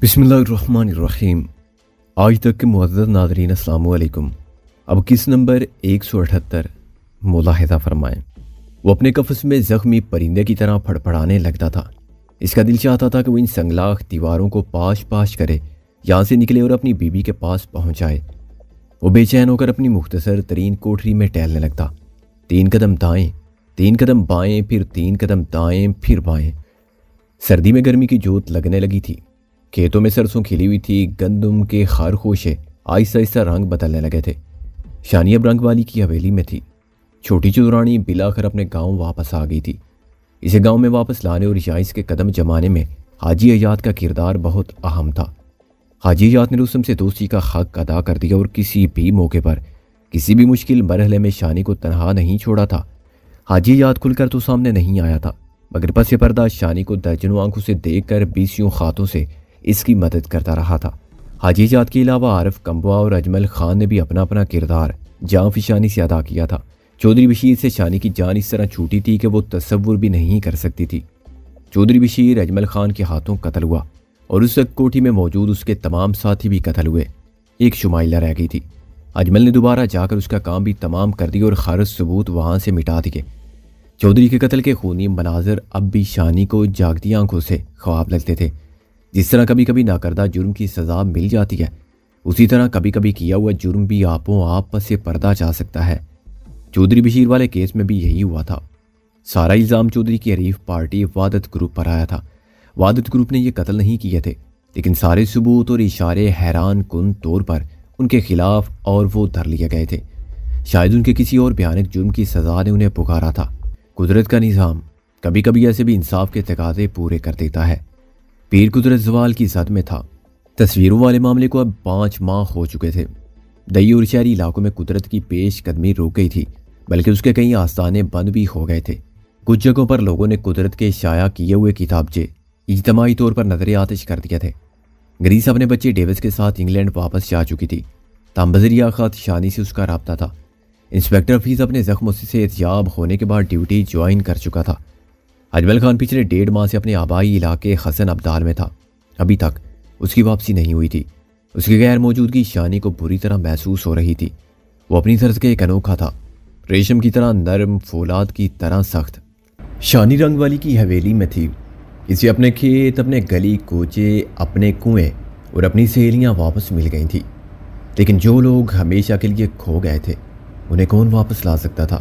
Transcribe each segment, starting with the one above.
بسم اللہ الرحمن الرحیم۔ آج تک کے معزز ناظرین السلام علیکم۔ اب کس نمبر 178 ملاحظہ فرمائیں۔ وہ اپنے قفس میں زخمی پرندے کی طرح پھڑپھڑانے لگتا تھا۔ اس کا دل چاہتا تھا کہ وہ ان سنگلاخ دیواروں کو پاش پاش کرے، یہاں سے نکلے اور اپنی بیوی کے پاس پہنچ جائے۔ وہ بے چین ہو کر اپنی مختصر ترین کوٹری میں ٹہلنے لگتا۔ 3 قدم دائیں، 3 قدم بائیں، پھر 3 قدم دائیں، پھر بائیں۔ سردی میں گرمی کی جوت لگنے لگی تھی۔ کھیتوں میں سرسوں کھلی ہوئی تھی، گندم کے خارخوشے آہستہ آہستہ رنگ بدلنے لگے تھے۔ شانی اب رنگ والی کی حویلی میں تھی۔ چھوٹی چودرانی بلاخر اپنے گاؤں واپس آ گئی تھی۔ اسے گاؤں میں واپس لانے اور یہاں اس کے قدم جمانے میں حاجی حیات کا کردار بہت اہم تھا۔ حاجی حیات نے رستم سے دوستی کا حق ادا کر دیا اور کسی بھی موقع پر کسی بھی مشکل مرحلے میں شانی کو تنہا نہیں چھوڑا تھا۔ حاجی حیات کھل کر تو سامنے نہیں آیا تھا، مگر پس پردہ شانی کو درجنوں آنکھوں سے دیکھ کر 20 خاتوں سے اس کی مدد کرتا رہا تھا۔ حاجی حیات کے علاوہ عارف کمبوا اور اجمل خان نے بھی اپنا اپنا کردار جاں فشانی سے ادا کیا تھا۔ چودھری بشیر سے شانی کی جان اس طرح چھوٹی تھی کہ وہ تصور بھی نہیں کر سکتی تھی۔ چودھری بشیر اجمل خان کے ہاتھوں قتل ہوا اور اس وقت کوٹھی میں موجود اس کے تمام ساتھی بھی قتل ہوئے۔ ایک شمائلہ رہ گئی تھی۔ اجمل نے دوبارہ جا کر اس کا کام بھی تمام کر دیا اور خارج ثبوت وہاں سے مٹا دیے۔ چودھری کے قتل کے خونی مناظر اب بھی شانی کو جاگتی آنکھوں سے خواب لگتے تھے۔ جس طرح کبھی کبھی ناکردہ جرم کی سزا مل جاتی ہے، اسی طرح کبھی کبھی کیا ہوا جرم بھی آپوں آپ پس سے پردہ جا سکتا ہے۔ چودھری بشیر والے کیس میں بھی یہی ہوا تھا۔ سارا الزام چودھری کی حریف پارٹی وحدت گروپ پر آیا تھا۔ وحدت گروپ نے یہ قتل نہیں کیے تھے، لیکن سارے ثبوت اور اشارے حیران کن طور پر ان کے خلاف اور وہ دھر لیے گئے تھے۔ شاید ان کے کسی اور بھیانک جرم کی سزا نے انہیں پکارا تھا۔ قدرت کا نظام کبھی کبھی ایسے بھی انصاف کے تقاضے پورے کر دیتا ہے۔ پیر قدرت زوال کی زد میں تھا۔ تصویروں والے معاملے کو اب 5 ماہ ہو چکے تھے۔ دیہی اور شہری علاقوں میں قدرت کی پیش قدمی رک گئی تھی، بلکہ اس کے کئی آستانے بند بھی ہو گئے تھے۔ کچھ جگہوں پر لوگوں نے قدرت کے شائع کیے ہوئے کتابچے اجتماعی طور پر نظر آتش کر دیے تھے۔ گریس اپنے بچے ڈیوس کے ساتھ انگلینڈ واپس جا چکی تھی، تاہم بذریعہ خط شانی سے اس کا رابطہ تھا۔ انسپیکٹر فیس اپنے زخموں سے صحتیاب ہونے کے بعد ڈیوٹی جوائن کر چکا تھا۔ اجمل خان پچھلے 1.5 ماہ سے اپنے آبائی علاقے حسن ابدال میں تھا۔ ابھی تک اس کی واپسی نہیں ہوئی تھی۔ اس کی غیر موجودگی شانی کو بری طرح محسوس ہو رہی تھی۔ وہ اپنی طرز کے ایک انوکھا تھا، ریشم کی طرح نرم، فولاد کی طرح سخت۔ شانی رنگ والی کی حویلی میں تھی۔ اسے اپنے کھیت، اپنے گلی کوچے، اپنے کنویں اور اپنی سہیلیاں واپس مل گئی تھیں، لیکن جو لوگ ہمیشہ کے لیے کھو گئے تھے انہیں کون واپس لا سکتا تھا؟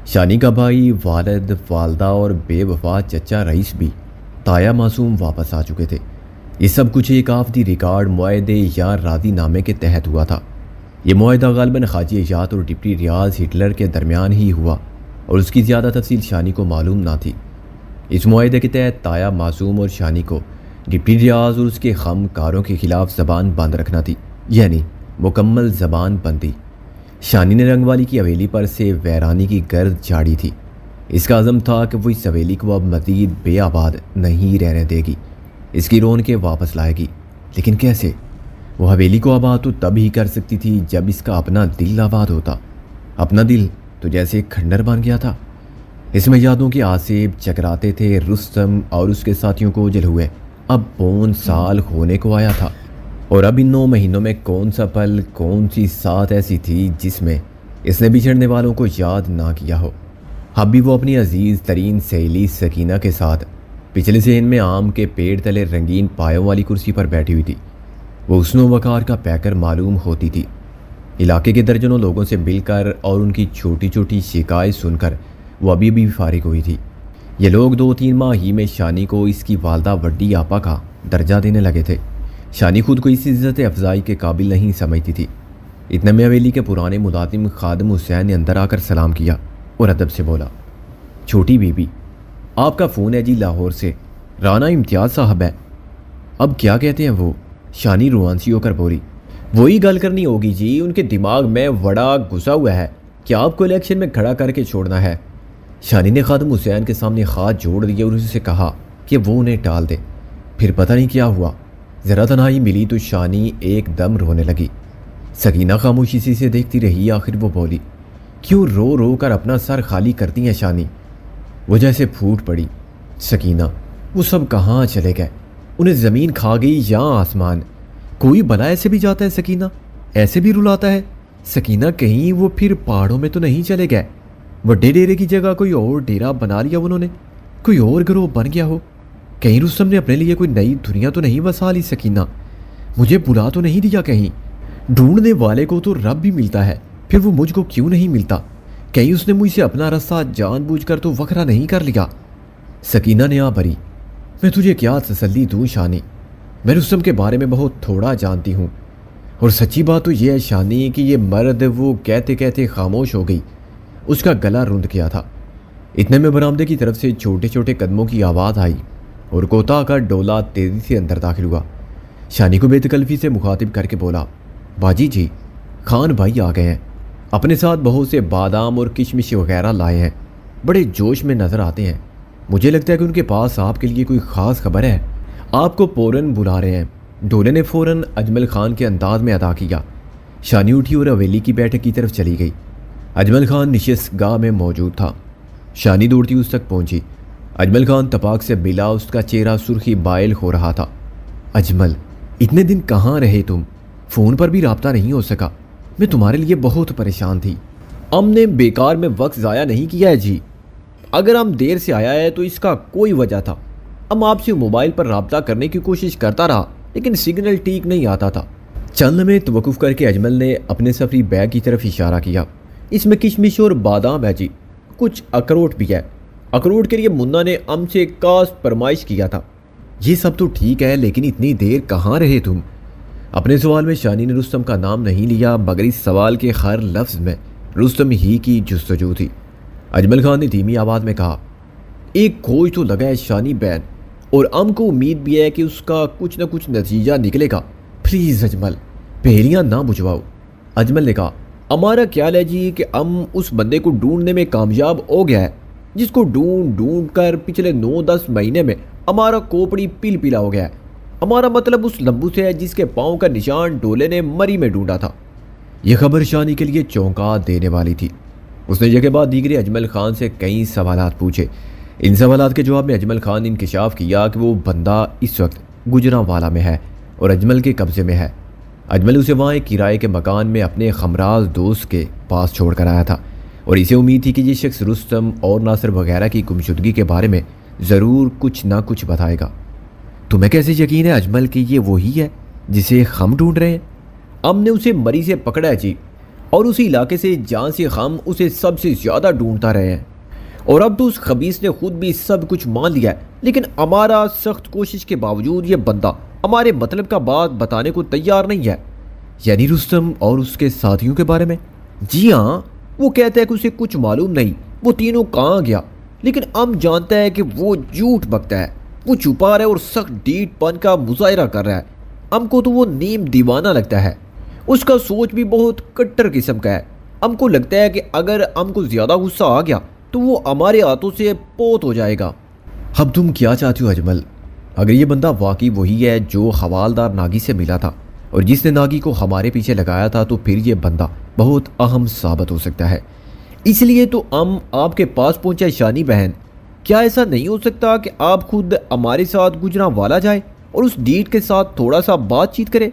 شانی کا بھائی، والد، والدہ اور بے وفا چچا رئیس بھی تایا معصوم واپس آ چکے تھے۔ یہ سب کچھ ایک آفتی ریکارڈ معاہدے یا راضی نامے کے تحت ہوا تھا۔ یہ معاہدہ غالباً حاجی حیات اور ڈپٹی ریاض ہٹلر کے درمیان ہی ہوا اور اس کی زیادہ تفصیل شانی کو معلوم نہ تھی۔ اس معاہدے کے تحت تایا معصوم اور شانی کو ڈپٹی ریاض اور اس کے خم کاروں کے خلاف زبان بند رکھنا تھی، یعنی مکمل زبان بندی۔ شانی نے رنگ والی کی حویلی پر سے ویرانی کی گرد جھاڑی تھی۔ اس کا عزم تھا کہ وہ اس حویلی کو اب مزید بے آباد نہیں رہنے دے گی، اس کی رونقیں واپس لائے گی۔ لیکن کیسے؟ وہ حویلی کو آباد تو تب ہی کر سکتی تھی جب اس کا اپنا دل آباد ہوتا۔ اپنا دل تو جیسے ایک کھنڈر بن گیا تھا۔ اس میں یادوں کے آسیب چکراتے تھے۔ رستم اور اس کے ساتھیوں کو اوجل ہوئے اب 5 سال ہونے کو آیا تھا، اور اب ان 9 مہینوں میں کون سا پل، کون سی سات ایسی تھی جس میں اس نے بچھڑنے والوں کو یاد نہ کیا ہو۔ اب بھی وہ اپنی عزیز ترین سہیلی سکینہ کے ساتھ پچھلے ذہن میں آم کے پیڑ تلے رنگین پایوں والی کرسی پر بیٹھی ہوئی تھی۔ وہ حسن و وقار کا پیکر معلوم ہوتی تھی۔ علاقے کے درجنوں لوگوں سے مل کر اور ان کی چھوٹی چھوٹی شکایت سن کر وہ ابھی بھی فارغ ہوئی تھی۔ یہ لوگ 2-3 ماہ ہی میں شانی کو اس کی والدہ وڈی آپا کا درجہ دینے لگے تھے۔ شانی خود کو اس عزت افزائی کے قابل نہیں سمجھتی تھی۔ اتنے میں حویلی کے پرانے ملازم خادم حسین نے اندر آ کر سلام کیا اور ادب سے بولا، چھوٹی بی بی، آپ کا فون ہے جی لاہور سے، رانا امتیاز صاحب ہے۔ اب کیا کہتے ہیں وہ؟ شانی روانسی ہو کر بولی، وہی گل کرنی ہوگی جی، ان کے دماغ میں وڑا گھسا ہوا ہے کہ آپ کو الیکشن میں کھڑا کر کے چھوڑنا ہے۔ شانی نے خادم حسین کے سامنے ہاتھ جوڑ دیا اور اسے کہا کہ وہ انہیں ٹال دے۔ پھر پتہ نہیں کیا ہوا، ذرا تنہائی ملی تو شانی ایک دم رونے لگی۔ سکینہ خاموشی سے اسے دیکھتی رہی۔ آخر وہ بولی، کیوں رو رو کر اپنا سر خالی کرتی ہیں شانی؟ وہ جیسے پھوٹ پڑی۔ سکینہ، وہ سب کہاں چلے گئے؟ انہیں زمین کھا گئی یا آسمان؟ کوئی بلا ایسے بھی جاتا ہے سکینہ؟ ایسے بھی رلاتا ہے؟ سکینہ کہیں وہ پھر پہاڑوں میں تو نہیں چلے گئے؟ بڑے ڈیرے کی جگہ کوئی اور ڈیرا بنا لیا انہوں نے؟ کوئی اور گروہ بن گیا ہو؟ کہیں رستم نے اپنے لیے کوئی نئی دنیا تو نہیں بسا لی سکینہ؟ مجھے بلا تو نہیں دیا کہیں؟ ڈھونڈنے والے کو تو رب بھی ملتا ہے، پھر وہ مجھ کو کیوں نہیں ملتا؟ کہیں اس نے مجھ سے اپنا راستہ جان بوجھ کر تو وکھرا نہیں کر لیا؟ سکینہ نے بھری، میں تجھے کیا تسلی دوں شانی، میں رستم کے بارے میں بہت تھوڑا جانتی ہوں، اور سچی بات تو یہ ہے شانی کہ یہ مرد وہ کہتے کہتے خاموش ہو گئی، اس کا گلا رند کیا تھا۔ اتنے میں برآمدے کی طرف سے چھوٹے چھوٹے قدموں کی آواز آئی اور کوتا کا ڈولا تیزی سے اندر داخل ہوا۔ شانی کو بے تکلفی سے مخاطب کر کے بولا، باجی جی، خان بھائی آ گئے ہیں، اپنے ساتھ بہت سے بادام اور کشمش وغیرہ لائے ہیں، بڑے جوش میں نظر آتے ہیں، مجھے لگتا ہے کہ ان کے پاس آپ کے لیے کوئی خاص خبر ہے، آپ کو فوراً بلا رہے ہیں۔ ڈولے نے فوراً اجمل خان کے انداز میں ادا کیا۔ شانی اٹھی اور حویلی کی بیٹھک کی طرف چلی گئی۔ اجمل خان نشست گاہ میں موجود تھا۔ شانی دوڑتی اس تک پہنچی۔ اجمل خان تپاک سے ملا، اس کا چہرہ سرخی بائل ہو رہا تھا۔ اجمل، اتنے دن کہاں رہے تم؟ فون پر بھی رابطہ نہیں ہو سکا، میں تمہارے لیے بہت پریشان تھی۔ ہم نے بیکار میں وقت ضائع نہیں کیا ہے جی، اگر ہم دیر سے آیا ہے تو اس کا کوئی وجہ تھا، ہم آپ سے موبائل پر رابطہ کرنے کی کوشش کرتا رہا لیکن سگنل ٹھیک نہیں آتا تھا۔ چند لمحے توقف کر کے اجمل نے اپنے سفری بیگ کی طرف اشارہ کیا۔ اس میں کشمش اور بادام ہے جی، کچھ اخروٹ بھی ہے، اخروٹ کے لیے منا نے ہم سے خاص فرمائش کیا تھا۔ یہ سب تو ٹھیک ہے لیکن اتنی دیر کہاں رہے تم؟ اپنے سوال میں شانی نے رستم کا نام نہیں لیا، مگر اس سوال کے ہر لفظ میں رستم ہی کی جستجو تھی۔ اجمل خان نے دھیمی آواز میں کہا، ایک کھوج تو لگا ہے شانی بہن، اور ہم کو امید بھی ہے کہ اس کا کچھ نہ کچھ نتیجہ نکلے گا۔ پلیز اجمل، پہلیاں نہ بجھواؤ۔ اجمل نے کہا، ہمارا خیال ہے جی کہ ہم اس بندے کو ڈھونڈنے میں کامیاب ہو گیا ہے، جس کو ڈھونڈ کر پچھلے 9-10 مہینے میں ہمارا کوپڑی پل پلا ہو گیا ہے۔ ہمارا مطلب اس لمبو سے ہے جس کے پاؤں کا نشان ڈولے نے مری میں ڈھونڈا تھا۔ یہ خبر شانی کے لیے چونکا دینے والی تھی۔ اس نے جگہ بعد دیگرے اجمل خان سے کئی سوالات پوچھے۔ ان سوالات کے جواب میں اجمل خان نے انکشاف کیا کہ وہ بندہ اس وقت گجرانوالہ میں ہے اور اجمل کے قبضے میں ہے۔ اجمل اسے وہاں ایک کرائے کے مکان میں اپنے خمراز دوست کے پاس چھوڑ کر آیا تھا، اور اسے امید تھی کہ یہ شخص رستم اور ناصر وغیرہ کی گمشدگی کے بارے میں ضرور کچھ نہ کچھ بتائے گا۔ تمہیں کیسے یقین ہے اجمل کہ یہ وہی ہے جسے ہم ڈھونڈ رہے ہیں؟ ہم نے اسے مری سے پکڑا ہے جی، اور اسی علاقے سے جہاں سے ہم اسے سب سے زیادہ ڈھونڈتا رہے ہیں، اور اب تو اس خبیث نے خود بھی سب کچھ مان لیا ہے، لیکن ہمارا سخت کوشش کے باوجود یہ بندہ ہمارے مطلب کا بات بتانے کو تیار نہیں ہے۔ یعنی رستم اور اس کے ساتھیوں کے بارے میں؟ جی ہاں، وہ کہتا ہے کہ اسے کچھ معلوم نہیں وہ تینوں کہاں گیا، لیکن ہم جانتا ہے کہ وہ جھوٹ بکتا ہے، وہ چھپا رہا ہے اور سخت ڈیٹ پن کا مظاہرہ کر رہا ہے۔ ہم کو تو وہ نیم دیوانہ لگتا ہے، اس کا سوچ بھی بہت کٹر قسم کا ہے۔ ہم کو لگتا ہے کہ اگر ہم کو زیادہ غصہ آ گیا تو وہ ہمارے ہاتھوں سے پوت ہو جائے گا۔ اب تم کیا چاہتی ہو اجمل؟ اگر یہ بندہ واقعی وہی ہے جو حوالدار ناگی سے ملا تھا اور جس نے ناگی کو ہمارے پیچھے لگایا تھا، تو پھر یہ بندہ بہت اہم ثابت ہو سکتا ہے۔ اس لیے تو ہم آپ کے پاس پہنچے شانی بہن۔ کیا ایسا نہیں ہو سکتا کہ آپ خود ہمارے ساتھ گجرانوالہ جائے اور اس ڈیٹ کے ساتھ تھوڑا سا بات چیت کرے؟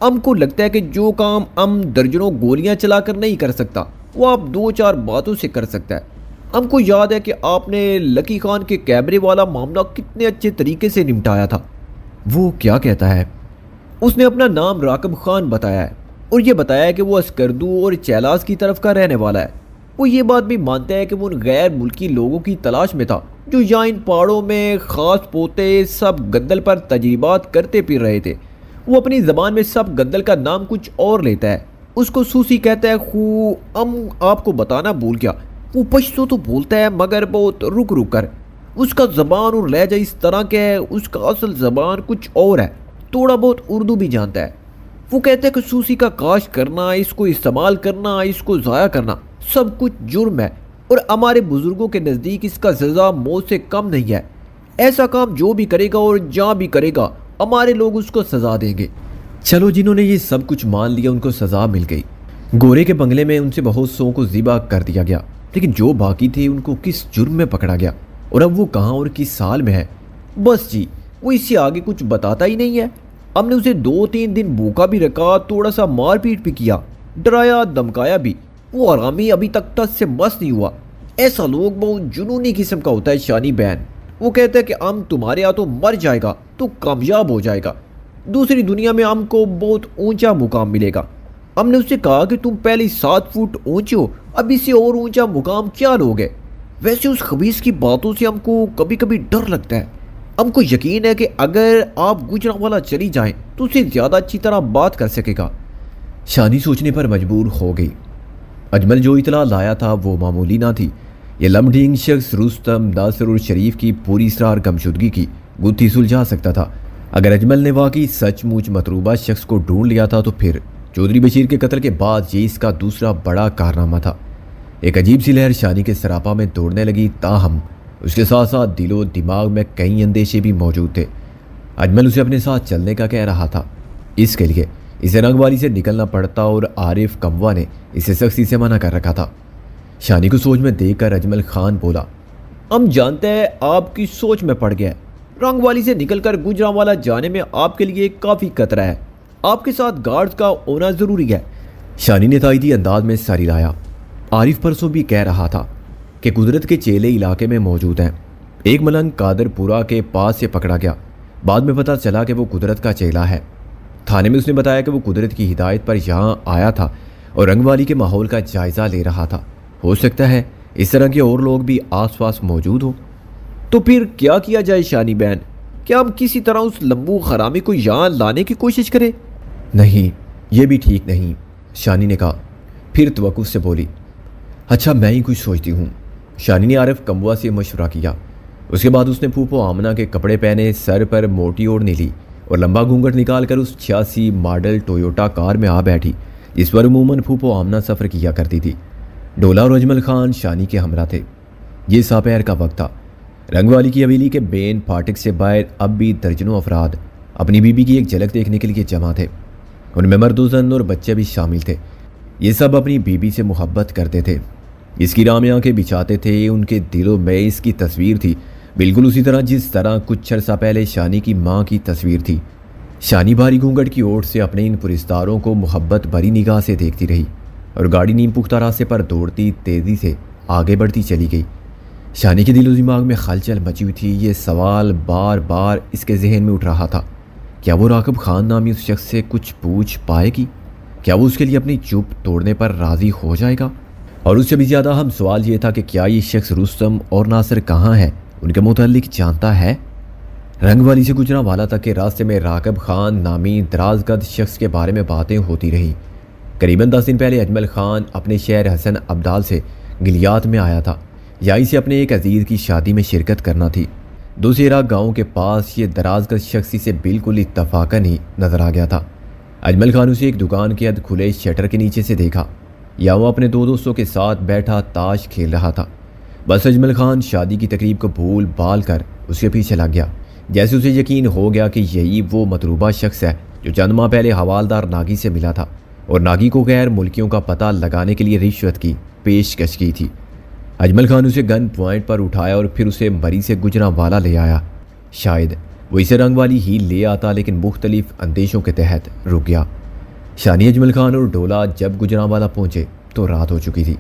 ہم کو لگتا ہے کہ جو کام ہم درجنوں گولیاں چلا کر نہیں کر سکتا، وہ آپ 2-4 باتوں سے کر سکتا ہے۔ ہم کو یاد ہے کہ آپ نے لکی خان کے کیمرے والا معاملہ کتنے اچھے طریقے سے نمٹایا تھا۔ وہ کیا کہتا ہے؟ اس نے اپنا نام راکب خان بتایا ہے اور یہ بتایا ہے کہ وہ اسکردو اور چیلاس کی طرف کا رہنے والا ہے۔ وہ یہ بات بھی مانتا ہے کہ وہ ان غیر ملکی لوگوں کی تلاش میں تھا جو یہاں ان پہاڑوں میں خاص پوتے سب گندل پر تجربات کرتے پھر رہے تھے۔ وہ اپنی زبان میں سب گندل کا نام کچھ اور لیتا ہے، اس کو سوسی کہتا ہے۔ ہم آپ کو بتانا بھول گیا، وہ پشتو تو بولتا ہے مگر بہت رک کر۔ اس کا زبان اور لہجہ اس طرح کا ہے، اس کا اصل زبان کچھ اور ہے، تھوڑا بہت اردو بھی جانتا ہے۔ وہ کہتا ہے کہ سوسی کا کاشت کرنا، اس کو استعمال کرنا، اس کو ضائع کرنا سب کچھ جرم ہے، اور ہمارے بزرگوں کے نزدیک اس کا سزا موت سے کم نہیں ہے۔ ایسا کام جو بھی کرے گا اور جہاں بھی کرے گا، ہمارے لوگ اس کو سزا دیں گے۔ چلو، جنہوں نے یہ سب کچھ مان لیا ان کو سزا مل گئی۔ گورے کے بنگلے میں ان سے بہت سو کو ذبح کر دیا گیا، لیکن جو باقی تھے ان کو کس جرم میں پکڑا گیا اور اب وہ کہاں اور کس سال میں ہے؟ بس جی، وہ اس سے آگے کچھ بتاتا ہی نہیں ہے۔ ہم نے اسے 2-3 دن بھوکا بھی رکھا، تھوڑا سا مار پیٹ بھی کیا، ڈرایا دمکایا بھی، وہ آرامی ابھی تک ٹس سے مس نہیں ہوا۔ ایسا لوگ بہت جنونی قسم کا ہوتا ہے شانی بہن۔ وہ کہتا ہے کہ ہم تمہارے ہاتھوں مر جائے گا تو کامیاب ہو جائے گا، دوسری دنیا میں ہم کو بہت اونچا مقام ملے گا۔ ہم نے اس سے کہا کہ تم پہلے 7 فٹ اونچے ہو، اب اس سے اور اونچا مقام کیا لوگے؟ ویسے اس خبیث کی باتوں سے ہم کو کبھی کبھی ڈر لگتا ہے۔ ہم کو یقین ہے کہ اگر آپ گجرانوالہ چلی جائیں تو اسے زیادہ اچھی طرح بات کر سکے گا۔ شانی سوچنے پر مجبور ہو گئی۔ اجمل جو اطلاع لایا تھا وہ معمولی نہ تھی۔ یہ لمڈینگ شخص رستم ناصر اور شریف کی پوری اسرار گمشدگی کی گتھی سلجھا سکتا تھا۔ اگر اجمل نے واقعی سچ مچ مطلوبہ شخص کو ڈھونڈ لیا تھا تو پھر چودھری بشیر کے قتل کے بعد یہ اس کا دوسرا بڑا کارنامہ تھا۔ ایک عجیب سی لہر شانی کے سراپا میں دوڑنے لگی، تاہم اس کے ساتھ ساتھ دل و دماغ میں کئی اندیشے بھی موجود تھے۔ اجمل اسے اپنے ساتھ چلنے کا کہہ رہا تھا، اس کے لیے اسے رنگ والی سے نکلنا پڑتا اور عارف کموا نے اسے سختی سے منع کر رکھا تھا۔ شانی کو سوچ میں دیکھ کر اجمل خان بولا، ہم جانتے ہیں آپ کی سوچ میں پڑ گیا ہے، رنگ والی سے نکل کر گجرانوالہ جانے میں آپ کے لیے کافی خطرہ ہے، آپ کے ساتھ گارڈز کا ہونا ضروری ہے۔ شانی نے تائیدی انداز میں سر ہلایا۔ عارف پرسوں بھی کہہ رہا تھا کہ قدرت کے چیلے علاقے میں موجود ہیں۔ ایک ملنگ قادر پورا کے پاس سے پکڑا گیا، بعد میں پتہ چلا کہ وہ قدرت کا چیلا ہے۔ تھانے میں اس نے بتایا کہ وہ قدرت کی ہدایت پر یہاں آیا تھا اور رنگ والی کے ماحول کا جائزہ لے رہا تھا۔ ہو سکتا ہے اس طرح کے اور لوگ بھی آس پاس موجود ہوں۔ تو پھر کیا کیا جائے شانی بہن؟ کیا ہم کسی طرح اس لمبو خرامی کو یہاں لانے کی کوشش کریں؟ نہیں، یہ بھی ٹھیک نہیں، شانی نے کہا، پھر توقف سے بولی، اچھا میں ہی کچھ سوچتی ہوں۔ شانی نے عارف کموا سے مشورہ کیا۔ اس کے بعد اس نے پھوپھو آمنہ کے کپڑے پہنے، سر پر موٹی اوڑھنی لی اور لمبا گھونگھٹ نکال کر اس 86 ماڈل ٹویوٹا کار میں آ بیٹھی جس پر عموماً پھوپھو آمنہ سفر کیا کرتی تھی۔ ڈولا اور اجمل خان شانی کے ہمراہ تھے۔ یہ ساپیر کا وقت تھا۔ رنگ والی کی حویلی کے بین پھاٹک سے باہر اب بھی درجنوں افراد اپنی بیوی کی ایک جھلک دیکھنے کے لیے جمع تھے۔ ان میں مرد و زن اور بچے بھی شامل تھے۔ یہ سب اپنی بیوی سے محبت کرتے تھے، اس کی راہ میں آنکھیں بچھاتے تھے۔ ان کے دلوں میں اس کی تصویر تھی، بالکل اسی طرح جس طرح کچھ عرصہ پہلے شانی کی ماں کی تصویر تھی۔ شانی بھاری گھونگھٹ کی اوٹ سے اپنے ان پرستاروں کو محبت بھری نگاہ سے دیکھتی رہی اور گاڑی نیم پختہ راستے پر دوڑتی تیزی سے آگے بڑھتی چلی گئی۔ شانی کے دل و دماغ میں خلچل مچی ہوئی تھی۔ یہ سوال بار بار اس کے ذہن میں اٹھ رہا تھا، کیا وہ راغب خان نامی اس شخص سے کچھ پوچھ پائے گی؟ کیا وہ اس کے لیے اپنی چپ توڑنے پر راضی ہو جائے گا؟ اور اس سے بھی زیادہ اہم سوال یہ تھا کہ کیا یہ شخص رستم اور ناصر کہاں ہے، ان کے متعلق جانتا ہے؟ رنگ والی سے گجرانوالہ تک کے راستے میں راغب خان نامی دراز قد شخص کے بارے میں باتیں ہوتی رہیں۔ قریباً 10 دن پہلے اجمل خان اپنے شہر حسن ابدال سے گلیات میں آیا تھا، یا اسے اپنے ایک عزیز کی شادی میں شرکت کرنا تھی۔ دوسیرا گاؤں کے پاس یہ دراز قد شخص سے بالکل اتفاقاً ہی نظر آ گیا تھا۔ اجمل خان اسے ایک دکان کے اد کھلے شٹر کے نیچے سے دیکھا، یا وہ اپنے 2 دوستوں کے ساتھ بیٹھا تاش کھیل رہا تھا۔ بس اجمل خان شادی کی تقریب کو بھول بھال کر اس کے پیچھے لگ گیا، جیسے اسے یقین ہو گیا کہ یہی وہ مطلوبہ شخص ہے جو چند ماہ پہلے حوالدار ناگی سے ملا تھا اور ناگی کو غیر ملکیوں کا پتہ لگانے کے لیے رشوت کی پیشکش کی تھی۔ اجمل خان اسے گن پوائنٹ پر اٹھایا اور پھر اسے مری سے گجرانوالہ لے آیا۔ شاید وہ اسے رنگ والی ہی لے آتا، لیکن مختلف اندیشوں کے تحت رک گیا۔ شانی، اجمل خان اور ڈولا جب گجرانوالہ پہنچے تو رات ہو چکی تھی۔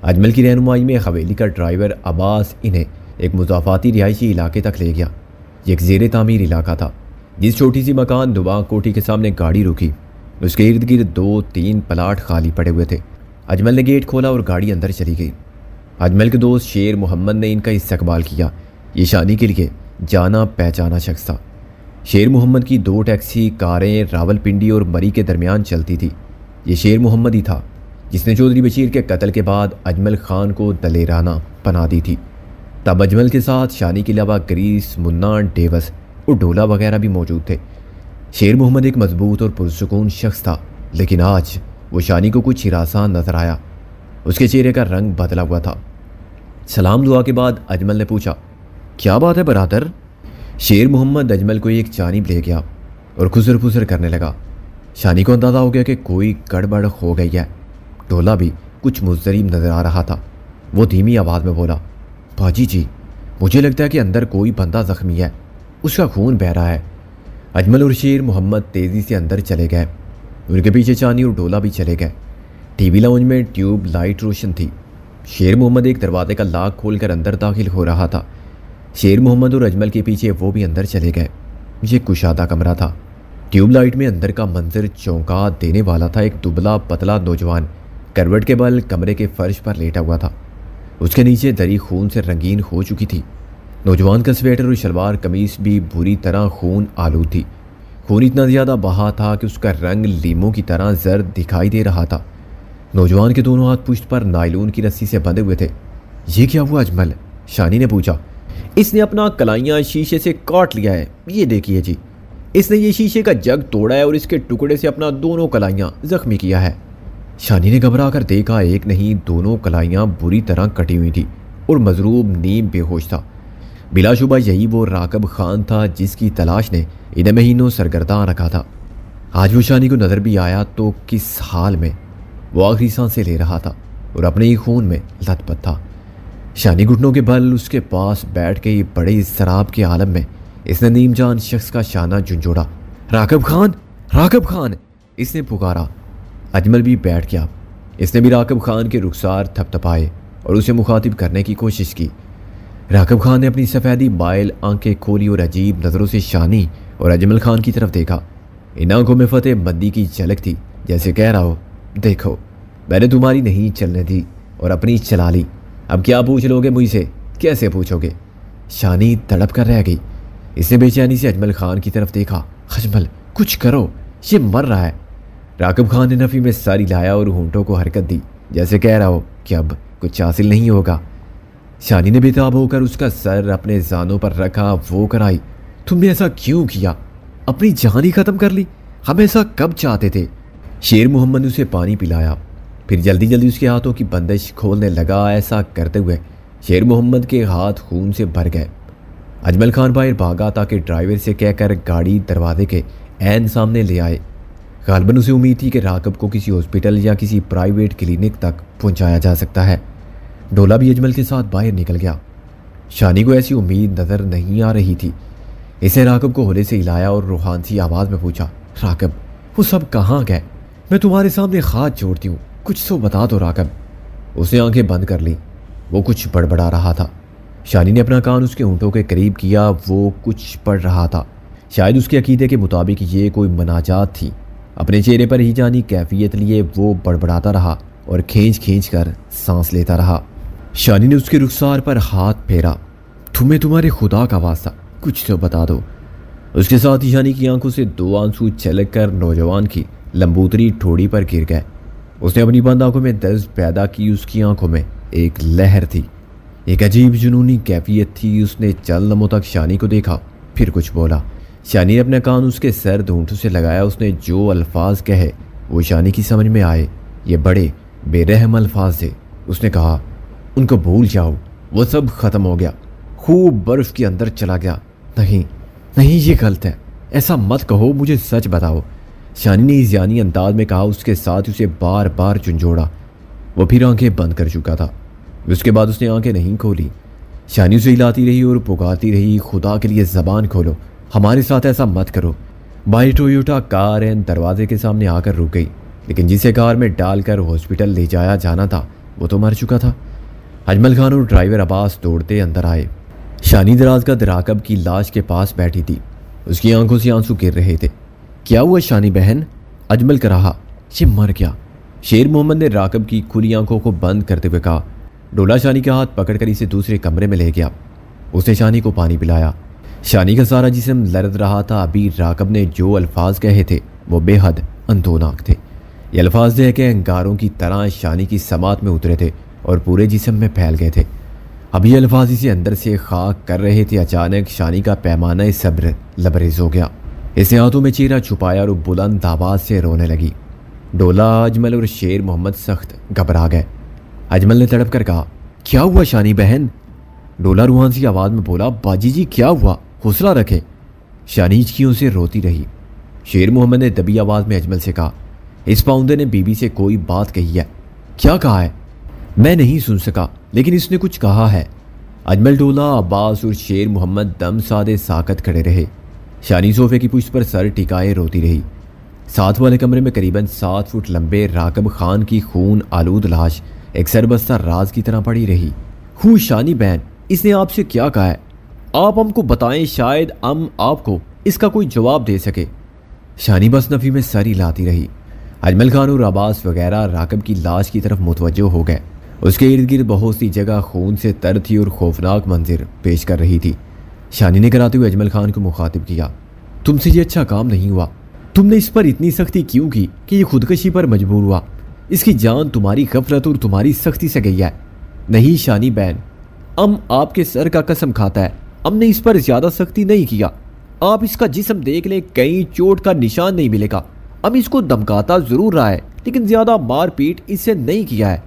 اجمل کی رہنمائی میں حویلی کا ڈرائیور عباس انہیں ایک مضافاتی رہائشی علاقے تک لے گیا۔ یہ ایک زیر تعمیر علاقہ تھا۔ جس چھوٹی سی مکان نما کوٹھی کے سامنے گاڑی رکی، اس کے ارد گرد 2-3 پلاٹ خالی پڑے ہوئے تھے۔ اجمل نے گیٹ کھولا اور گاڑی اندر چلی گئی۔ اجمل کے دوست شیر محمد نے ان کا استقبال کیا۔ یہ شانی کے لیے جانا پہچانا شخص تھا۔ شیر محمد کی 2 ٹیکسی کاریں راول پنڈی اور مری کے درمیان چلتی تھی۔ یہ شیر محمد ہی تھا جس نے چودھری بشیر کے قتل کے بعد اجمل خان کو دلیرانہ پناہ دی تھی۔ تب اجمل کے ساتھ شانی کے علاوہ گریس، منا، ڈیوس اور ڈولا وغیرہ بھی موجود تھے۔ شیر محمد ایک مضبوط اور پرسکون شخص تھا، لیکن آج وہ شانی کو کچھ ہراساں نظر آیا۔ اس کے چہرے کا رنگ بدلا ہوا تھا۔ سلام دعا کے بعد اجمل نے پوچھا، کیا بات ہے برادر؟ شیر محمد اجمل کو ایک جانب لے گیا اور خسر پھسر کرنے لگا۔ شانی کو اندازہ ہو گیا کہ کوئی گڑبڑ ہو گئی ہے۔ ڈولا بھی کچھ مضطرب نظر آ رہا تھا۔ وہ دھیمی آواز میں بولا، باجی جی، مجھے لگتا ہے کہ اندر کوئی بندہ زخمی ہے۔ اس کا خون بہہ رہا ہے۔ اجمل اور شیر محمد تیزی سے اندر چلے گئے۔ ان کے پیچھے چانی اور ڈولا بھی چلے گئے۔ ٹی وی لاؤنج میں ٹیوب لائٹ روشن تھی۔ شیر محمد ایک دروازے کا لاک کھول کر اندر داخل ہو رہا تھا۔ شیر محمد اور اجمل کے پیچھے وہ بھی اندر چلے گئے۔ یہ کشادہ کمرہ تھا۔ ٹیوب لائٹ میں اندر کا منظر چونکا دینے والا تھا۔ ایک دبلا پتلا نوجوان کروٹ کے بل کمرے کے فرش پر لیٹا ہوا تھا۔ اس کے نیچے دری خون سے رنگین ہو چکی تھی۔ نوجوان کا سویٹر اور شلوار قمیص بھی بری طرح خون آلود تھی۔ خون اتنا زیادہ بہا تھا کہ اس کا رنگ لیموں کی طرح زرد دکھائی دے رہا تھا۔ نوجوان کے دونوں ہاتھ پشت پر نائلون کی رسی سے بندھے ہوئے تھے۔ یہ کیا ہوا اجمل؟ شانی نے پوچھا۔ اس نے اپنا کلائیاں شیشے سے کاٹ لیا ہے، یہ دیکھیے جی۔ اس نے یہ شیشے کا جگ توڑا ہے اور اس کے ٹکڑے سے اپنا دونوں کلائیاں زخمی کیا ہے۔ شانی نے گھبرا کر دیکھا، ایک نہیں دونوں کلائیاں بری طرح کٹی ہوئی تھی اور مضروب نیم بے ہوش تھا۔ بلا شبہ یہی وہ راکب خان تھا جس کی تلاش نے انہیں مہینوں سرگرداں رکھا تھا۔ آج وہ شانی کو نظر بھی آیا تو کس حال میں؟ وہ آخری سانسیں لے رہا تھا اور اپنے ہی خون میں لت پت تھا۔ شانی گھٹنوں کے بل اس کے پاس بیٹھ کے بڑے اضطراب کے عالم میں اس نے نیم جان شخص کا شانہ جھنجھوڑا۔ راکب خان، راکب خان، اس نے پکارا۔ اجمل بھی بیٹھ گیا۔ اس نے بھی راکب خان کے رخسار تھپ تھپائے اور اسے مخاطب کرنے کی کوشش کی۔ راکب خان نے اپنی سفیدی مائل آنکھیں کھولی اور عجیب نظروں سے شانی اور اجمل خان کی طرف دیکھا۔ ان آنکھوں میں فتح مندی کی جھلک تھی، جیسے کہہ رہا ہو، دیکھو میں نے تمہاری نہیں چلنے دی اور اپنی چلا لی، اب کیا پوچھ لو گے مجھ سے؟ کیسے پوچھو گے؟ شانی تڑپ کر رہ گئی۔ اس نے بے چینی سے اجمل خان کی طرف دیکھا۔ اجمل کچھ کرو، یہ مر رہا ہے۔ راکب خان نے نفی میں ساری لایا اور ہونٹوں کو حرکت دی، جیسے کہہ رہا ہو کہ اب کچھ حاصل نہیں ہوگا۔ شانی نے بےتاب ہو کر اس کا سر اپنے زانوں پر رکھا۔ وہ کرائی، تم نے ایسا کیوں کیا؟ اپنی جان ہی ختم کر لی؟ ہم ایسا کب چاہتے تھے؟ شیر محمد نے اسے پانی پلایا، پھر جلدی جلدی اس کے ہاتھوں کی بندش کھولنے لگا۔ ایسا کرتے ہوئے شیر محمد کے ہاتھ خون سے بھر گئے۔ اجمل خان باہر بھاگا تاکہ ڈرائیور سے کہہ کر گاڑی دروازے کے عین سامنے لے آئے۔ غالباً اسے امید تھی کہ راکب کو کسی ہاسپٹل یا کسی پرائیویٹ کلینک تک پہنچایا جا سکتا ہے۔ ڈولا بھی اجمل کے ساتھ باہر نکل گیا۔ شانی کو ایسی امید نظر نہیں آ رہی تھی۔ اس نے راکب کو ہولے سے ہلایا اور روحانسی آواز میں پوچھا، راکب وہ سب کہاں گئے؟ میں تمہارے سامنے ہاتھ جوڑتی ہوں، کچھ تو بتا دو راکب۔ اس نے آنکھیں بند کر لی۔ وہ کچھ بڑبڑا رہا تھا۔ شانی نے اپنا کان اس کے ہونٹوں کے قریب کیا۔ وہ کچھ پڑھ رہا تھا، شاید اس کے عقیدے کے مطابق یہ کوئی مناجات تھی۔ اپنے چہرے پر ہی جانی کیفیت لیے وہ بڑبڑاتا رہا اور کھینچ کھینچ کر سانس لیتا رہا۔ شانی نے اس کے رخسار پر ہاتھ پھیرا۔ تمہیں تمہارے خدا کا واسطہ کچھ تو بتا دو۔ اس کے ساتھ ہی شانی کی آنکھوں سے دو آنسو چھلک کر نوجوان کی لمبوتری ٹھوڑی پر گر گئے۔ اس نے اپنی بند آنکھوں میں درد پیدا کی۔ اس کی آنکھوں میں ایک لہر تھی، ایک عجیب جنونی کیفیت تھی۔ اس نے چند لمحوں تک شانی کو دیکھا، پھر کچھ بولا۔ شانی نے اپنا کان اس کے سرد ہونٹوں سے لگایا۔ اس نے جو الفاظ کہے وہ شانی کی سمجھ میں آئے۔ یہ بڑے بے رحم الفاظ تھے۔ اس نے کہا، ان کو بھول جاؤ، وہ سب ختم ہو گیا، خوب برف کے اندر چلا گیا۔ نہیں نہیں، یہ غلط ہے، ایسا مت کہو، مجھے سچ بتاؤ۔ شانی نے ذہنی انداز میں کہا۔ اس کے ساتھ اسے بار بار جھنجھوڑا۔ وہ پھر آنکھیں بند کر چکا تھا۔ اس کے بعد اس نے آنکھیں نہیں کھولی۔ شانی اسے ہلاتی رہی اور پکارتی رہی، خدا کے لیے زبان کھولو، ہمارے ساتھ ایسا مت کرو۔ بائی ٹویوٹا کار دروازے کے سامنے آ کر رک گئی، لیکن جسے کار میں ڈال کر ہاسپٹل لے جایا جانا تھا وہ تو مر چکا تھا۔ اجمل خان اور ڈرائیور عباس دوڑتے اندر آئے۔ شانی دراز کا راکب کی لاش کے پاس بیٹھی تھی۔ اس کی آنکھوں سے آنسو گر رہے تھے۔ کیا ہوا شانی بہن؟ اجمل کہا، یہ مر گیا۔ شیر محمد نے راکب کی کھلی آنکھوں کو بند کرتے ہوئے کہا۔ ڈولا شانی کا ہاتھ پکڑ کر اسے دوسرے کمرے میں لے گیا۔ اس نے شانی کو پانی پلایا۔ شانی کا سارا جسم لرز رہا تھا۔ ابھی راکب نے جو الفاظ کہے تھے وہ بے حد اندوناک تھے۔ یہ الفاظ دے کے انگاروں کی طرح شانی کی سماعت میں اترے تھے اور پورے جسم میں پھیل گئے تھے۔ اب یہ الفاظ اسے اندر سے خاک کر رہے تھے۔ اچانک شانی کا پیمانہ صبر لبریز ہو گیا۔ اس نے ہاتھوں میں چہرہ چھپایا اور بلند آواز سے رونے لگی۔ ڈولا، اجمل اور شیر محمد سخت گھبرا گئے۔ اجمل نے تڑپ کر کہا، کیا ہوا شانی بہن؟ ڈولا روحان سی آواز میں بولا، باجی جی کیا ہوا، حوصلہ رکھے۔ شانی ہچکیوں سے روتی رہی۔ شیر محمد نے دبی آواز میں اجمل سے کہا، اس پاؤندے نے بی بی سے کوئی بات کہی ہے؟ کیا کہا ہے؟ میں نہیں سن سکا، لیکن اس نے کچھ کہا ہے۔ اجمل ڈولا، عباس اور شیر محمد دم سادے ساکت کھڑے رہے۔ شانی صوفے کی پشت پر سر ٹکائے روتی رہی۔ ساتھ والے کمرے میں قریباً 7 فٹ لمبے راکب خان کی خون آلود لاش ایک سربستہ راز کی طرح پڑی رہی۔ ہوں شانی بہن، اس نے آپ سے کیا کہا ہے؟ آپ ہم کو بتائیں، شاید ہم آپ کو اس کا کوئی جواب دے سکے۔ شانی بس نفی میں سر ہلاتی رہی۔ اجمل خان اور عباس وغیرہ راکب کی لاش کی طرف متوجہ ہو گئے۔ اس کے ارد گرد بہت سی جگہ خون سے تر تھی اور خوفناک منظر پیش کر رہی تھی۔ شانی نے کراتے ہوئے اجمل خان کو مخاطب کیا، تم سے یہ اچھا کام نہیں ہوا۔ تم نے اس پر اتنی سختی کیوں کی کہ یہ خودکشی پر مجبور ہوا؟ اس کی جان تمہاری غفلت اور تمہاری سختی سے گئی ہے۔ نہیں شانی بہن، ہم آپ کے سر کا قسم کھاتا ہے، ہم نے اس پر زیادہ سختی نہیں کیا۔ آپ اس کا جسم دیکھ لیں، کہیں چوٹ کا نشان نہیں ملے گا۔ ہم اس کو دمکاتا ضرور رہا ہے، لیکن زیادہ مار پیٹ اس سے نہیں کیا ہے۔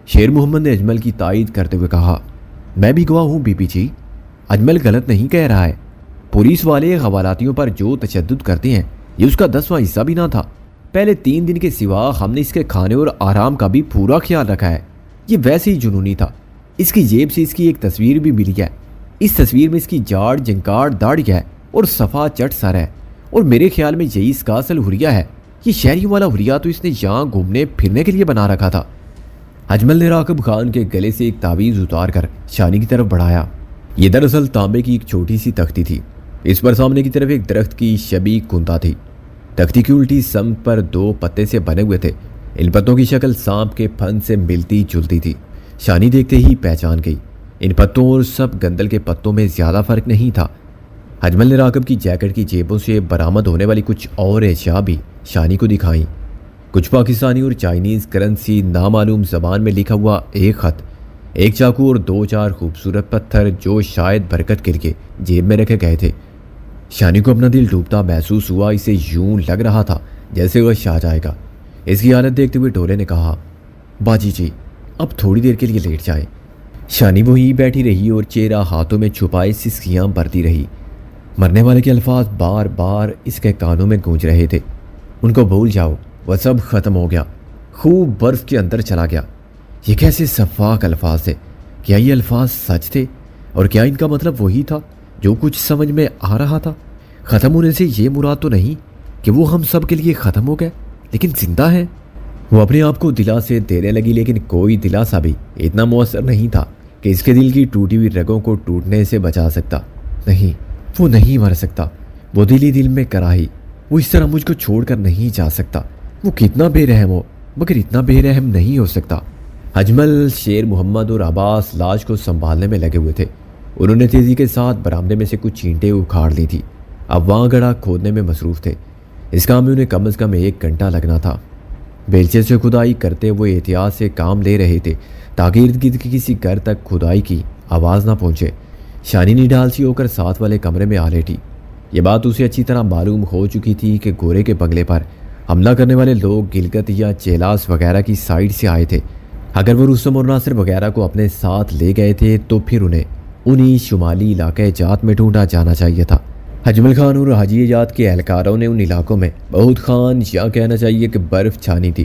شیر محمد نے اجمل کی تائید کرتے ہوئے کہا، میں بھی گواہ ہوں بی بی جی، اجمل غلط نہیں کہہ رہا ہے۔ پولیس والے حوالاتیوں پر جو تشدد کرتے ہیں یہ اس کا 10واں حصہ بھی نہ تھا۔ پہلے 3 دن کے سوا ہم نے اس کے کھانے اور آرام کا بھی پورا خیال رکھا ہے۔ یہ ویسے ہی جنونی تھا۔ اس کی جیب سے اس کی ایک تصویر بھی ملی ہے۔ اس تصویر میں اس کی جاڑ جنکاڑ داڑھی ہے اور صفا چٹ سر ہے، اور میرے خیال میں یہی اس کا اصل حریہ ہے۔ یہ شہریوں والا حریہ تو اس نے یہاں گھومنے پھرنے کے لیے بنا رکھا تھا۔ اجمل نے راکب خان کے گلے سے ایک تعویذ اتار کر شانی کی طرف بڑھایا۔ یہ دراصل تانبے کی ایک چھوٹی سی تختی تھی۔ اس پر سامنے کی طرف ایک درخت کی شبیہ کنتا تھی۔ تختی کی الٹی سمت پر 2 پتے سے بنے ہوئے تھے۔ ان پتوں کی شکل سانپ کے پھن سے ملتی جلتی تھی۔ شانی دیکھتے ہی پہچان گئی، ان پتوں اور سب گندل کے پتوں میں زیادہ فرق نہیں تھا۔ اجمل نے راکب کی جیکٹ کی جیبوں سے برآمد ہونے والی کچھ اور اشیاء بھی شانی کو دکھائیں۔ کچھ پاکستانی اور چائنیز کرنسی، نامعلوم زبان میں لکھا ہوا ایک خط، ایک چاقو اور 2-4 خوبصورت پتھر جو شاید برکت کے لیے جیب میں رکھے گئے تھے۔ شانی کو اپنا دل ڈوبتا محسوس ہوا۔ اسے یوں لگ رہا تھا جیسے وہ آ جائے گا۔ اس کی حالت دیکھتے ہوئے ڈولے نے کہا، باجی جی اب تھوڑی دیر کے لیے لیٹ جائے۔ شانی وہیں بیٹھی رہی اور چہرہ ہاتھوں میں چھپائے سسکیاں بھرتی رہی۔ مرنے والے کے الفاظ بار بار اس کے کانوں میں گونج رہے تھے، ان کو بھول جاؤ، وہ سب ختم ہو گیا، خوب برف کے اندر چلا گیا۔ یہ کیسے شفاق الفاظ تھے؟ کیا یہ الفاظ سچ تھے؟ اور کیا ان کا مطلب وہی تھا جو کچھ سمجھ میں آ رہا تھا؟ ختم ہونے سے یہ مراد تو نہیں کہ وہ ہم سب کے لیے ختم ہو گئے، لیکن زندہ ہے۔ وہ اپنے آپ کو دلاسے دینے لگی، لیکن کوئی دلاسا بھی اتنا مؤثر نہیں تھا کہ اس کے دل کی ٹوٹی ہوئی رگوں کو ٹوٹنے سے بچا سکتا۔ نہیں، وہ نہیں مر سکتا۔ وہ دل ہی دل میں کراہی، وہ اس طرح مجھ کو چھوڑ کر نہیں جا سکتا۔ وہ کتنا بے رحم ہو، مگر اتنا بے رحم نہیں ہو سکتا۔ اجمل، شیر محمد اور عباس لاش کو سنبھالنے میں لگے ہوئے تھے۔ انہوں نے تیزی کے ساتھ برآمدے میں سے کچھ اینٹیں اکھاڑ لی تھی۔ اب وہاں گڑھا کھودنے میں مصروف تھے۔ اس کام میں انہیں کم از کم 1 گھنٹہ لگنا تھا۔ بیلچے سے کھدائی کرتے ہوئے احتیاط سے کام لے رہے تھے تاکہ ارد گرد کی کسی گھر تک کھدائی کی آواز نہ پہنچے۔ شانی نڈال سی ہو کر ساتھ والے کمرے میں آ لیٹی۔ یہ بات اسے اچھی طرح معلوم ہو چکی تھی کہ گورے کے بنگلے پر حملہ کرنے والے لوگ گلگت یا چیلاس وغیرہ کی سائڈ سے آئے تھے۔ اگر وہ رستم اور ناصر وغیرہ کو اپنے ساتھ لے گئے تھے تو پھر انہیں شمالی علاقے جات میں ڈھونڈا جانا چاہیے تھا۔ اجمل خان اور حاجی جات کے اہلکاروں نے ان علاقوں میں بہت خان یا کہنا چاہیے کہ برف چھانی تھی۔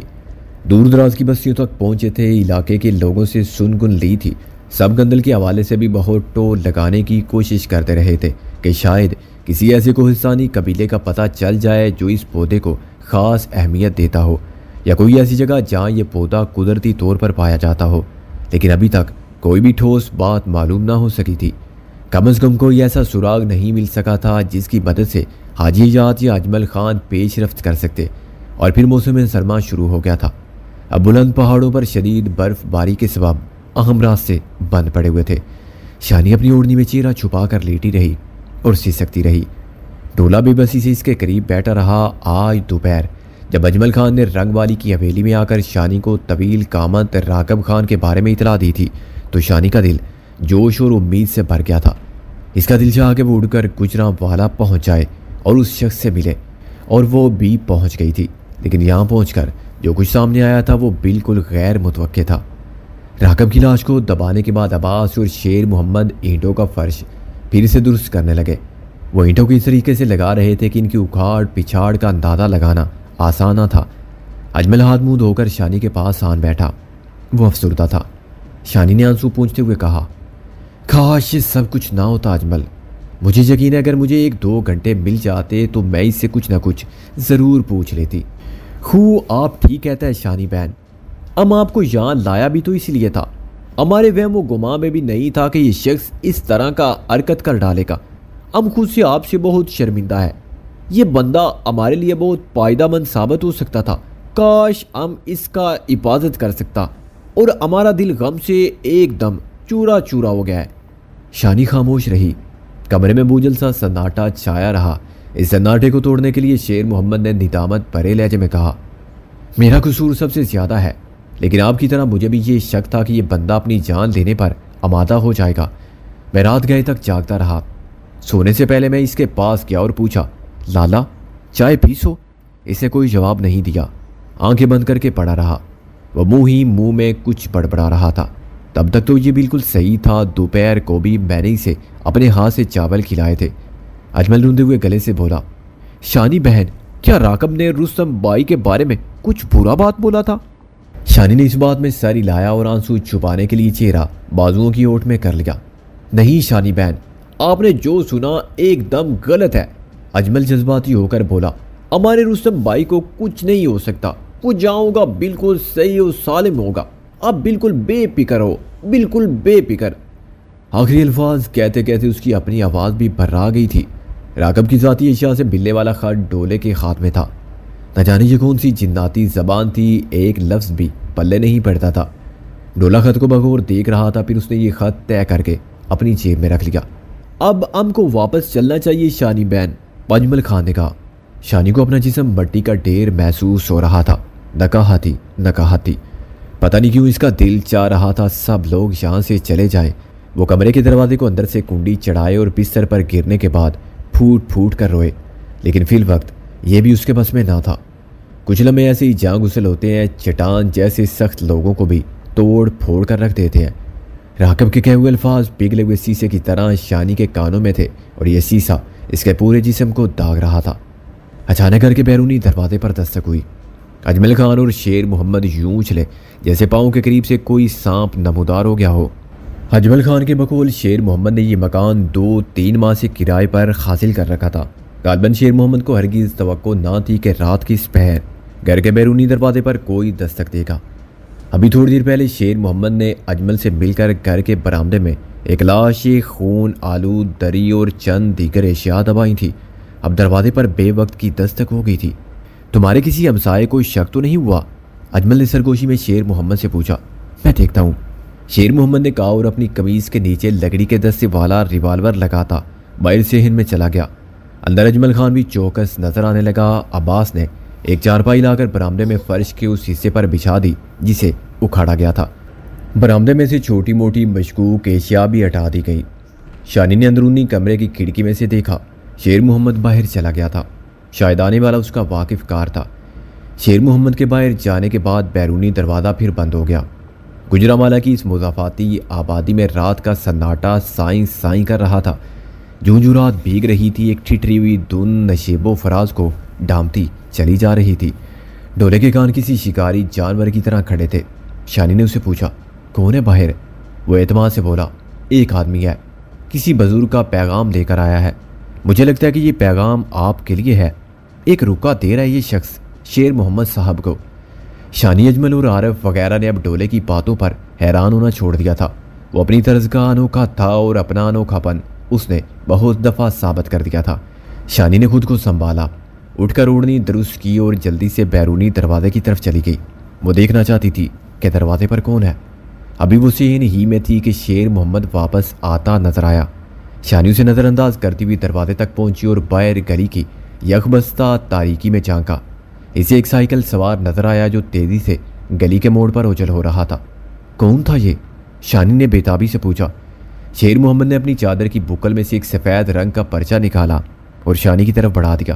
دور دراز کی بستیوں تک پہنچے تھے، علاقے کے لوگوں سے سن گن لی تھی۔ سب گندل کے حوالے سے بھی بہت ٹول لگانے کی کوشش کرتے رہے تھے کہ شاید کسی ایسے کوہستانی قبیلے کا پتہ چل جائے جو اس پودے کو خاص اہمیت دیتا ہو، یا کوئی ایسی جگہ جہاں یہ پودا قدرتی طور پر پایا جاتا ہو۔ لیکن ابھی تک کوئی بھی ٹھوس بات معلوم نہ ہو سکی تھی۔ کم از کم کوئی ایسا سراغ نہیں مل سکا تھا جس کی مدد سے حاجی جات یا اجمل خان پیش رفت کر سکتے۔ اور پھر موسم سرما شروع ہو گیا تھا۔ اب بلند پہاڑوں پر شدید برف باری کے سبب اہم راستے بند پڑے ہوئے تھے۔ شانی اپنی اوڑھنی میں چہرہ چھپا کر لیٹی رہی اور سسکتی رہی۔ ڈولا بے بسی سے اس کے قریب بیٹھا رہا۔ آج دوپہر جب اجمل خان نے رنگ والی کی حویلی میں آ کر شانی کو طویل قامت راکب خان کے بارے میں اطلاع دی تھی تو شانی کا دل جوش اور امید سے بھر گیا تھا۔ اس کا دل چاہا کہ وہ اڑ کر گجراں والا پہنچ جائے اور اس شخص سے ملے، اور وہ بھی پہنچ گئی تھی۔ لیکن یہاں پہنچ کر جو کچھ سامنے آیا تھا وہ بالکل غیر متوقع تھا۔ راکب کی لاش کو دبانے کے بعد عباس اور شیر محمد اینٹوں کا فرش پھر سے درست کرنے لگے۔ وہ اینٹوں کو اس طریقے سے لگا رہے تھے کہ ان کی اکھاڑ پچھاڑ کا اندازہ لگانا آسان نہ تھا۔ اجمل ہاتھ منہ دھو کر شانی کے پاس آن بیٹھا۔ وہ افسردہ تھا۔ شانی نے آنسو پونچھتے ہوئے کہا، کاش یہ سب کچھ نہ ہوتا اجمل، مجھے یقین ہے اگر مجھے 1-2 گھنٹے مل جاتے تو میں اس سے کچھ نہ کچھ ضرور پوچھ لیتی۔ آپ ٹھیک کہتا ہے شانی بہن، ہم آپ کو یہاں لایا بھی تو اسی لیے تھا، ہمارے وہم و گمان میں بھی نہیں تھا کہ یہ شخص اس طرح کا حرکت کر ڈالے گا۔ ہم خود سے آپ سے بہت شرمندہ ہے، یہ بندہ ہمارے لیے بہت فائدہ مند ثابت ہو سکتا تھا، کاش ہم اس کا حفاظت کر سکتا، اور ہمارا دل غم سے ایک دم چورا چورا ہو گیا ہے۔ شانی خاموش رہی، کمرے میں بوجھل سا سناٹا چھایا رہا۔ اس سناٹے کو توڑنے کے لیے شیر محمد نے ندامت بھرے لہجے میں کہا، میرا قصور سب سے زیادہ ہے، لیکن آپ کی طرح مجھے بھی یہ شک تھا کہ یہ بندہ اپنی جان لینے پر آمادہ ہو جائے گا۔ میں رات گئے تک جاگتا رہا، سونے سے پہلے میں اس کے پاس گیا اور پوچھا، لالا چائے پیسو؟ اس نے کوئی جواب نہیں دیا، آنکھیں بند کر کے پڑا رہا۔ وہ منہ میں کچھ بڑبڑا رہا تھا۔ تب تک تو یہ بالکل صحیح تھا، دوپہر کو بھی میں نے اسے اپنے ہاتھ سے چاول کھلائے تھے۔ اجمل روندے ہوئے گلے سے بولا، شانی بہن کیا راکب نے رستم بائی کے بارے میں کچھ برا بات بولا تھا؟ شانی نے اس بات میں سر ہلایا اور آنسو چھپانے کے لیے چہرہ بازوؤں کی اوٹ میں کر لیا۔ نہیں شانی بہن، آپ نے جو سنا ایک دم غلط ہے۔ اجمل جذباتی ہو کر بولا، ہمارے رستم بھائی کو کچھ نہیں ہو سکتا، وہ جاؤں گا بالکل صحیح و سالم ہوگا، آپ بالکل بے فکر ہو، بالکل بے فکر۔ آخری الفاظ کہتے کہتے اس کی اپنی آواز بھی بھرا گئی تھی۔ راکب کی ذاتی اشیاء سے ملنے والا خط ڈولے کے ہاتھ میں تھا۔ نہ جانے یہ کون سی جناتی زبان تھی، ایک لفظ بھی پلے نہیں پڑتا تھا۔ ڈولا خط کو بغور دیکھ رہا تھا، پھر اس نے یہ خط طے کر کے اپنی جیب میں رکھ لیا۔ اب ہم کو واپس چلنا چاہیے شانی بہن، اجمل خان نے کہا۔ شانی کو اپنا جسم مٹی کا ڈھیر محسوس ہو رہا تھا۔ نکاہتی پتہ نہیں کیوں اس کا دل چاہ رہا تھا سب لوگ یہاں سے چلے جائیں۔ وہ کمرے کے دروازے کو اندر سے کنڈی چڑھائے اور بستر پر گرنے کے بعد پھوٹ پھوٹ کر روئے، لیکن فی الوقت یہ بھی اس کے بس میں نہ تھا۔ کچھ لمحے ایسے ہی جاں گسل ہوتے ہیں، چٹان جیسے سخت لوگوں کو بھی توڑ پھوڑ کر رکھ دیتے ہیں۔ راکب کے کہے ہوئے الفاظ پگھلے ہوئے شیشے کی طرح شانی کے کانوں میں تھے، اور یہ شیشہ اس کے پورے جسم کو داغ رہا تھا۔ اچانک گھر کے بیرونی دروازے پر دستک ہوئی۔ اجمل خان اور شیر محمد یوں اچھلے جیسے پاؤں کے قریب سے کوئی سانپ نمودار ہو گیا ہو۔ اجمل خان کے بقول شیر محمد نے یہ مکان 2-3 ماہ سے کرائے پر حاصل کر رکھا تھا۔ غالباً شیر محمد کو ہرگز توقع نہ تھی کہ رات کی اس پہر گھر کے بیرونی دروازے پر کوئی دستک دے گا۔ ابھی تھوڑی دیر پہلے شیر محمد نے اجمل سے مل کر گھر کے برآمدے میں ایک لاش، خون آلود دری اور چند دیگر اشیاء دبائی تھی۔ اب دروازے پر بے وقت کی دستک ہو گئی تھی۔ تمہارے کسی ہمسائے کو شک تو نہیں ہوا؟ اجمل نے سرگوشی میں شیر محمد سے پوچھا۔ میں دیکھتا ہوں، شیر محمد نے کہا اور اپنی قمیض کے نیچے لکڑی کے دستے والا ریوالور لگاتا باہر صحن میں چلا گیا۔ اندر اجمل خان بھی چوکس نظر آنے لگا۔ عباس نے ایک چارپائی لا کر برآمدے میں فرش کے اس حصے پر بچھا دی جسے اکھاڑا گیا تھا۔ برآمدے میں سے چھوٹی موٹی مشکوک اشیاء بھی ہٹا دی گئی۔ شانی نے اندرونی کمرے کی کھڑکی میں سے دیکھا، شیر محمد باہر چلا گیا تھا۔ شاید آنے والا اس کا واقف کار تھا۔ شیر محمد کے باہر جانے کے بعد بیرونی دروازہ پھر بند ہو گیا۔ گجرانوالہ کی اس مضافاتی آبادی میں رات کا سناٹا سائیں سائیں کر رہا تھا۔ جو رات بھیگ رہی تھی، ایک ٹھٹری ہوئی دھن نشیب و فراز کو ڈھانپتی چلی جا رہی تھی۔ ڈولے کے کان کسی شکاری جانور کی طرح کھڑے تھے۔ شانی نے اسے پوچھا، کون ہے باہر؟ وہ اعتماد سے بولا، ایک آدمی ہے، کسی بزرگ کا پیغام لے کر آیا ہے۔ مجھے لگتا ہے کہ یہ پیغام آپ کے لیے ہے۔ ایک رکا دے رہا ہے یہ شخص شیر محمد صاحب کو۔ شانی، اجمل اور عارف وغیرہ نے اب ڈولے کی باتوں پر حیران ہونا چھوڑ دیا تھا۔ وہ اپنی طرز کا انوکھا تھا اور اپنا انوکھا پن اس نے بہت دفعہ ثابت کر دیا تھا۔ شانی نے خود کو سنبھالا، اٹھ کر اوڑھنی درست کی اور جلدی سے بیرونی دروازے کی طرف چلی گئی۔ وہ دیکھنا چاہتی تھی کہ دروازے پر کون ہے۔ ابھی وہ صحن ہی میں تھی کہ شیر محمد واپس آتا نظر آیا۔ شانی اسے نظر انداز کرتی ہوئی دروازے تک پہنچی اور باہر گلی کی یکبستہ تاریکی میں جھانکا۔ اسے ایک سائیکل سوار نظر آیا جو تیزی سے گلی کے موڑ پر اچھل ہو رہا تھا۔ کون تھا یہ؟ شانی نے بےتابی سے پوچھا۔ شیر محمد نے اپنی چادر کی بکل میں سے ایک سفید رنگ کا پرچہ نکالا اور شانی کی طرف بڑھا دیا۔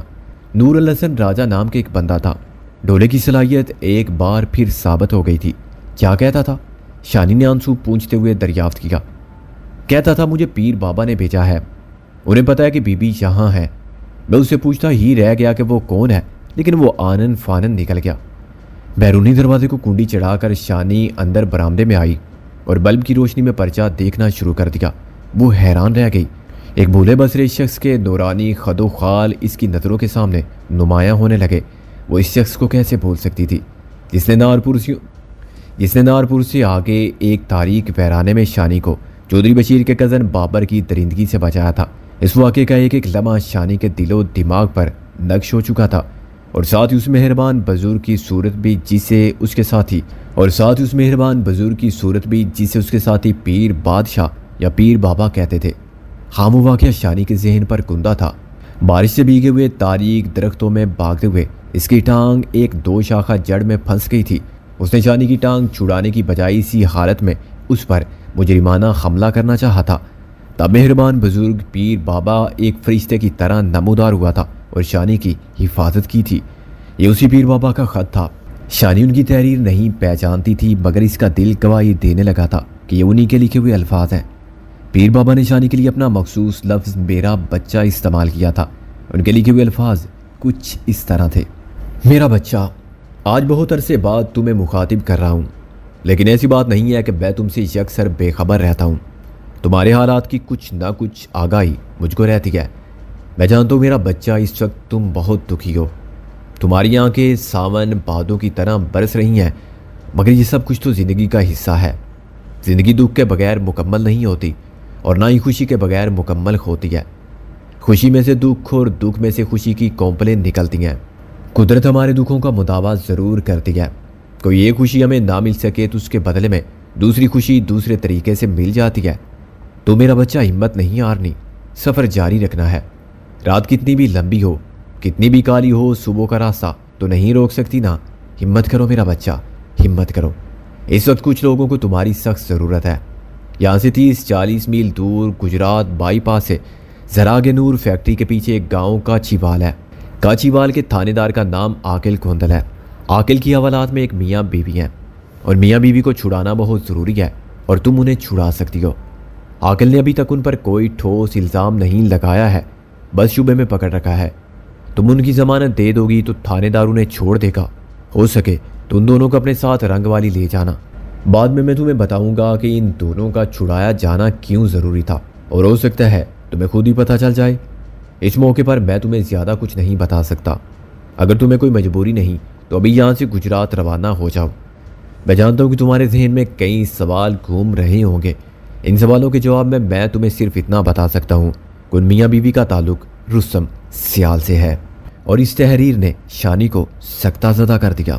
نور الحسن راجہ نام کے ایک بندہ تھا۔ ڈولے کی صلاحیت ایک بار پھر ثابت ہو گئی تھی۔ کیا کہتا تھا؟ شانی نے آنسو پونچھتے ہوئے دریافت کیا۔ کہتا تھا مجھے پیر بابا نے بھیجا ہے، انہیں پتا ہے کہ بی بی یہاں ہے۔ میں اس سے پوچھتا ہی رہ گیا کہ وہ کون ہے، لیکن وہ آنن فانن نکل گیا۔ بیرونی دروازے کو کنڈی چڑھا کر شانی اندر برآمدے میں آئی اور بلب کی روشنی میں پرچہ دیکھنا شروع کر دیا۔ وہ حیران رہ گئی۔ ایک بھولے بسرے شخص کے نورانی خد و خال اس کی نظروں کے سامنے نمایاں ہونے لگے۔ وہ اس شخص کو کیسے بھول سکتی تھی جس نے نارپور سے آگے ایک تاریک ویرانے میں شانی کو چودھری بشیر کے کزن بابر کی درندگی سے بچایا تھا۔ اس واقعے کا ایک ایک لمحہ شانی کے دل و دماغ پر نقش ہو چکا تھا، اور ساتھ ہی اس مہربان بزرگ کی صورت بھی جسے اس کے ساتھی پیر بادشاہ یا پیر بابا کہتے تھے۔ ہاں، وہ واقعہ شانی کے ذہن پر کندہ تھا۔ بارش سے بھیگے ہوئے تاریک درختوں میں بھاگتے ہوئے اس کی ٹانگ ایک 2 شاخہ جڑ میں پھنس گئی تھی۔ اس نے شانی کی ٹانگ چھڑانے کی بجائے اسی حالت میں اس پر مجرمانہ حملہ کرنا چاہا تھا۔ تب مہربان بزرگ پیر بابا ایک فرشتے کی طرح نمودار ہوا تھا اور شانی کی حفاظت کی تھی۔ یہ اسی پیر بابا کا خط تھا۔ شانی ان کی تحریر نہیں پہچانتی تھی، مگر اس کا دل گواہی دینے لگا تھا کہ یہ انہی کے لکھے ہوئے الفاظ ہیں۔ پیر بابا نے شانی کے لیے اپنا مخصوص لفظ میرا بچہ استعمال کیا تھا۔ ان کے لکھے ہوئے الفاظ کچھ اس طرح تھے: میرا بچہ، آج بہت عرصے بعد تمہیں مخاطب کر رہا ہوں، لیکن ایسی بات نہیں ہے کہ میں تم سے یکسر بے خبر رہتا ہوں۔ تمہارے حالات کی کچھ نہ کچھ آگاہی مجھ کو رہتی ہے۔ میں جانتا ہوں میرا بچہ، اس وقت تم بہت دکھی ہو۔ تمہاری آنکھیں ساون بادوں کی طرح برس رہی ہیں، مگر یہ سب کچھ تو زندگی کا حصہ ہے۔ زندگی دکھ کے بغیر مکمل نہیں ہوتی، اور نہ ہی خوشی کے بغیر مکمل ہوتی ہے۔ خوشی میں سے دکھ اور دکھ میں سے خوشی کی کونپلیں نکلتی ہیں۔ قدرت ہمارے دکھوں کا مداوع ضرور کرتی ہے۔ کوئی ایک خوشی ہمیں نہ مل سکے تو اس کے بدلے میں دوسری خوشی دوسرے طریقے سے مل جاتی ہے۔ تو میرا بچہ، ہمت نہیں ہارنی، سفر جاری رکھنا ہے۔ رات کتنی بھی لمبی ہو، کتنی بھی کالی ہو، صبح کا راستہ تو نہیں روک سکتی نا۔ ہمت کرو میرا بچہ، ہمت کرو۔ اس وقت کچھ لوگوں کو تمہاری سخت ضرورت ہے۔ یہاں سے 30-40 میل دور گجرات بائی پاس سے زراغ نور فیکٹری کے پیچھے ایک گاؤں کاچیوال ہے۔ کاچیوال کے تھانے دار کا نام عاقل گوندل ہے۔ عاقل کی حوالات میں ایک میاں بیوی ہیں، اور میاں بیوی کو چھڑانا بہت ضروری ہے، اور تم انہیں چھڑا سکتی ہو۔ عاقل نے ابھی تک ان پر کوئی ٹھوس الزام نہیں لگایا ہے، بس شبے میں پکڑ رکھا ہے۔ تم ان کی ضمانت دے دو گی تو تھانے دار انہیں چھوڑ دے گا۔ ہو سکے تو ان دونوں کو اپنے ساتھ رنگ والی لے جانا۔ بعد میں تمہیں بتاؤں گا کہ ان دونوں کا چھڑایا جانا کیوں ضروری تھا، اور ہو سکتا ہے تمہیں خود ہی پتہ چل جائے۔ اس موقع پر میں تمہیں زیادہ کچھ نہیں بتا سکتا۔ اگر تمہیں کوئی مجبوری نہیں تو ابھی یہاں سے گجرات روانہ ہو جاؤ۔ میں جانتا ہوں کہ تمہارے ذہن میں کئی سوال گھوم رہے ہوں گے۔ ان سوالوں کے جواب میں تمہیں صرف اتنا بتا سکتا ہوں کہ ان میاں بیوی کا تعلق رستم سیال سے ہے، اور اس تحریر نے شانی کو سکتہ زدہ کر دیا۔